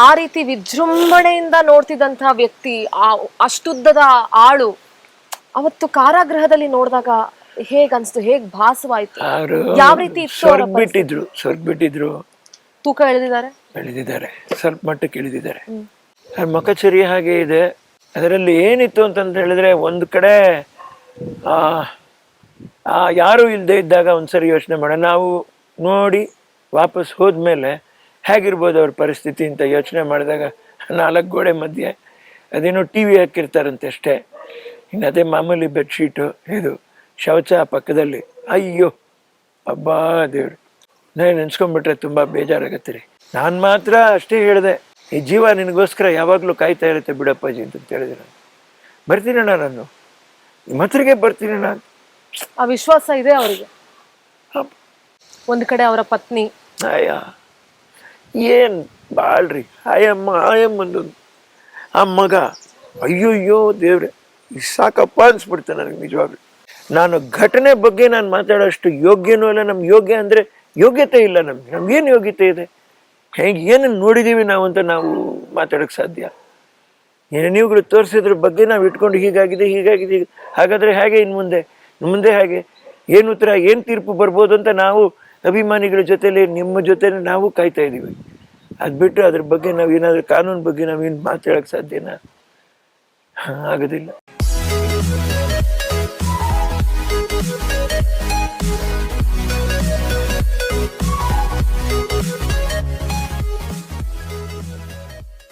ಆ ರೀತಿ ವಿಜೃಂಭಣೆಯಿಂದ ನೋಡ್ತಿದ್ದಂತಹ ವ್ಯಕ್ತಿ, ಅಷ್ಟುದ್ದದ ಆಳು ಅವತ್ತು ಕಾರಾಗೃಹದಲ್ಲಿ ನೋಡಿದಾಗ ಹೇಗ್ ಅನ್ಸ್ತು, ಹೇಗ್ ಭಾಸವಾಯ್ತು, ಯಾವ ರೀತಿ ಇತ್ತು? ಸ್ವರ್ಗ ಬಿಟ್ಟಿದ್ರು. ತೂಕ ಎಳೆದಿದ್ದಾರೆ, ಸ್ವಲ್ಪ ಮಟ್ಟಕ್ಕೆ ಇಳಿದಿದ್ದಾರೆ. ಮುಖಚರ್ಯ ಹಾಗೆ ಇದೆ. ಅದರಲ್ಲಿ ಏನಿತ್ತು ಅಂತಂತ ಹೇಳಿದ್ರೆ, ಒಂದು ಕಡೆ ಯಾರು ಇಲ್ಲದೆ ಇದ್ದಾಗ ಒಂದ್ಸರಿ ಯೋಚನೆ ಮಾಡೋಣ, ನಾವು ನೋಡಿ ವಾಪಸ್ ಹೋದ್ಮೇಲೆ ಹೇಗಿರ್ಬೋದು ಅವ್ರ ಪರಿಸ್ಥಿತಿ ಅಂತ ಯೋಚನೆ ಮಾಡಿದಾಗ 4 ಗೋಡೆ ಮಧ್ಯೆ ಅದೇನೋ ಟಿ ವಿ ಹಾಕಿರ್ತಾರಂತೆ ಅಷ್ಟೇ. ಇನ್ನು ಅದೇ ಮಾಮೂಲಿ ಬೆಡ್ಶೀಟು, ಇದು ಶೌಚ ಪಕ್ಕದಲ್ಲಿ. ಅಯ್ಯೋ ಅಬ್ಬಾ ದೇವ್ರು, ನೆನ್ಸ್ಕೊಂಡ್ಬಿಟ್ರೆ ತುಂಬ ಬೇಜಾರಾಗತ್ತೆ ರೀ. ನಾನು ಮಾತ್ರ ಅಷ್ಟೇ ಹೇಳಿದೆ, ಈ ಜೀವ ನಿನಗೋಸ್ಕರ ಯಾವಾಗಲೂ ಕಾಯ್ತಾ ಇರುತ್ತೆ ಬಿಡಪ್ಪಾಜಿ ಅಂತ ಹೇಳಿದೆ. ನಾನು ಬರ್ತೀನಣ್ಣ, ನಾನು ನಿಮ್ಮ ಹತ್ರಗೆ ಬರ್ತೀನಿ. ನಾನು ಆ ವಿಶ್ವಾಸ ಇದೆ ಅವರಿಗೆ. ಒಂದು ಕಡೆ ಅವರ ಪತ್ನಿ, ಅಯ್ಯ ಏನು ಬಾಳ್ರಿ, ಆಯಮ್ಮಂದು ಆ ಮಗ, ಅಯ್ಯೋಯ್ಯೋ ದೇವ್ರೆ, ಸಾಕಪ್ಪ ಅನ್ಸ್ಬಿಡ್ತೆ ನನಗೆ ನಿಜವಾಗ್ಲು. ನಾನು ಘಟನೆ ಬಗ್ಗೆ ನಾನು ಮಾತಾಡೋಷ್ಟು ಯೋಗ್ಯನೂ ಇಲ್ಲ. ನಮ್ಗೆ ಯೋಗ್ಯ ಅಂದರೆ ಯೋಗ್ಯತೆ ಇಲ್ಲ. ನಮ್ಗೇನು ಯೋಗ್ಯತೆ ಇದೆ? ಹೇಗೆ ಏನನ್ನು ನೋಡಿದ್ದೀವಿ ನಾವು ಅಂತ ನಾವು ಮಾತಾಡೋಕ್ಕೆ ಸಾಧ್ಯ? ನೀವುಗಳು ತೋರಿಸಿದ್ರ ಬಗ್ಗೆ ನಾವು ಇಟ್ಕೊಂಡು ಹೀಗಾಗಿದೆ ಹಾಗಾದರೆ ಹೇಗೆ ಇನ್ನು ಮುಂದೆ ಹೇಗೆ, ಏನು ಉತ್ತರ, ಏನು ತೀರ್ಪು ಬರ್ಬೋದು ಅಂತ ನಾವು ಅಭಿಮಾನಿಗಳ ಜೊತೆಲಿ, ನಿಮ್ಮ ಜೊತೆಲಿ ನಾವು ಕಾಯ್ತಾ ಇದ್ದೀವಿ. ಅದು ಬಿಟ್ಟು ಅದ್ರ ಬಗ್ಗೆ ನಾವೇನಾದ್ರೂ ಕಾನೂನು ಬಗ್ಗೆ ನಾವೇನು ಮಾತಾಡೋಕ್ಕೆ ಸಾಧ್ಯನಾ? ಆಗೋದಿಲ್ಲ.